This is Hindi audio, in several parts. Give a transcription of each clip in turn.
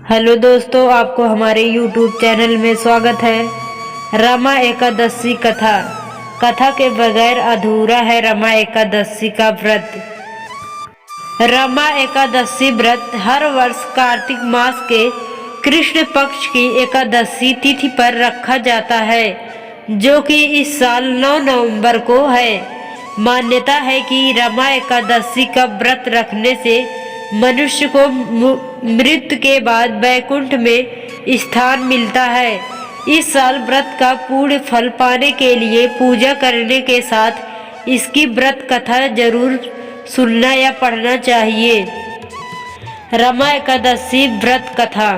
हेलो दोस्तों, आपको हमारे YouTube चैनल में स्वागत है। रमा एकादशी कथा के बगैर अधूरा है रमा एकादशी का व्रत। रमा एकादशी व्रत हर वर्ष कार्तिक मास के कृष्ण पक्ष की एकादशी तिथि पर रखा जाता है, जो कि इस साल 9 नवंबर को है। मान्यता है कि रमा एकादशी का व्रत रखने से मनुष्य को मृत्यु के बाद वैकुंठ में स्थान मिलता है। इस साल व्रत का पूर्ण फल पाने के लिए पूजा करने के साथ इसकी व्रत कथा जरूर सुनना या पढ़ना चाहिए। रमा एकादशी व्रत कथा।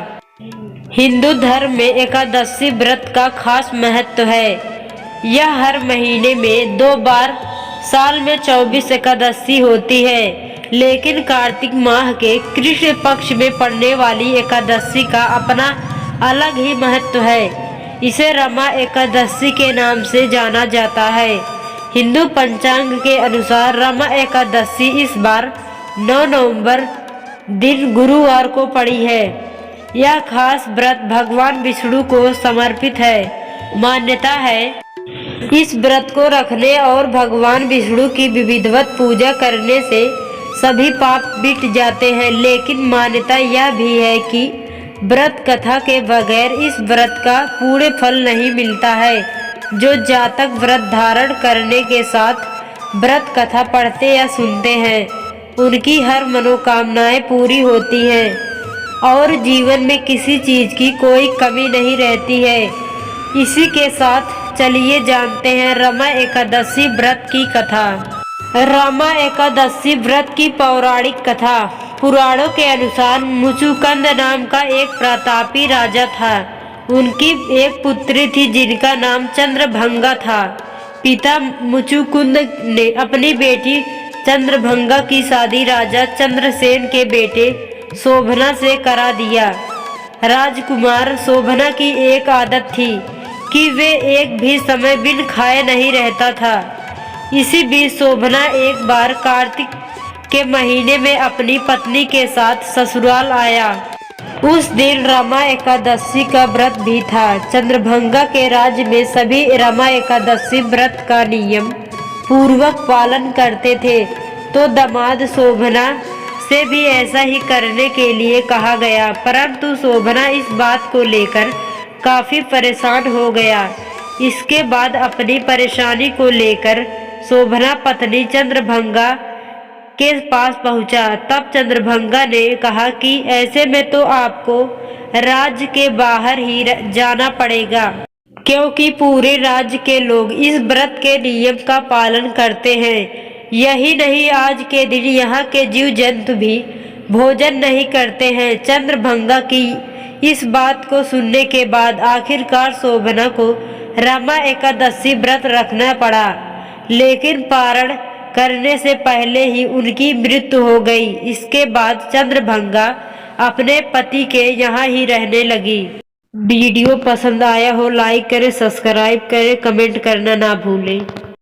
हिंदू धर्म में एकादशी व्रत का खास महत्व है। यह हर महीने में 2 बार साल में 24 एकादशी होती है, लेकिन कार्तिक माह के कृष्ण पक्ष में पड़ने वाली एकादशी का अपना अलग ही महत्व है। इसे रमा एकादशी के नाम से जाना जाता है। हिंदू पंचांग के अनुसार रमा एकादशी इस बार 9 नवंबर दिन गुरुवार को पड़ी है। यह खास व्रत भगवान विष्णु को समर्पित है। मान्यता है इस व्रत को रखने और भगवान विष्णु की विधिवत पूजा करने से सभी पाप मिट जाते हैं। लेकिन मान्यता यह भी है कि व्रत कथा के बगैर इस व्रत का पूर्ण फल नहीं मिलता है। जो जातक व्रत धारण करने के साथ व्रत कथा पढ़ते या सुनते हैं, उनकी हर मनोकामनाएं पूरी होती हैं और जीवन में किसी चीज की कोई कमी नहीं रहती है। इसी के साथ चलिए जानते हैं रमा एकादशी व्रत की कथा। रमा एकादशी व्रत की पौराणिक कथा। पुराणों के अनुसार मुचुकुंद नाम का एक प्रतापी राजा था। उनकी एक पुत्री थी जिनका नाम चंद्रभंगा था। पिता मुचुकुंद ने अपनी बेटी चंद्रभंगा की शादी राजा चंद्रसेन के बेटे शोभना से करा दिया। राजकुमार शोभना की एक आदत थी कि वे एक भी समय बिन खाए नहीं रहता था। इसी बीच शोभना एक बार कार्तिक के महीने में अपनी पत्नी के साथ ससुराल आया। उस दिन रमा एकादशी का व्रत भी था। चंद्रभंगा के राज्य में सभी रमा एकादशी व्रत का नियम पूर्वक पालन करते थे, तो दामाद शोभना से भी ऐसा ही करने के लिए कहा गया। परंतु शोभना इस बात को लेकर काफी परेशान हो गया। इसके बाद अपनी परेशानी को लेकर शोभना पत्नी चंद्रभंगा के पास पहुंचा। तब चंद्रभंगा ने कहा कि ऐसे में तो आपको राज्य के बाहर ही जाना पड़ेगा, क्योंकि पूरे राज्य के लोग इस व्रत के नियम का पालन करते हैं। यही नहीं, आज के दिन यहाँ के जीव जंतु भी भोजन नहीं करते हैं। चंद्रभंगा की इस बात को सुनने के बाद आखिरकार शोभना को रमा एकादशी व्रत रखना पड़ा, लेकिन पारण करने से पहले ही उनकी मृत्यु हो गई। इसके बाद चंद्रभंगा अपने पति के यहाँ ही रहने लगी। वीडियो पसंद आया हो लाइक करें, सब्सक्राइब करें, कमेंट करना ना भूलें।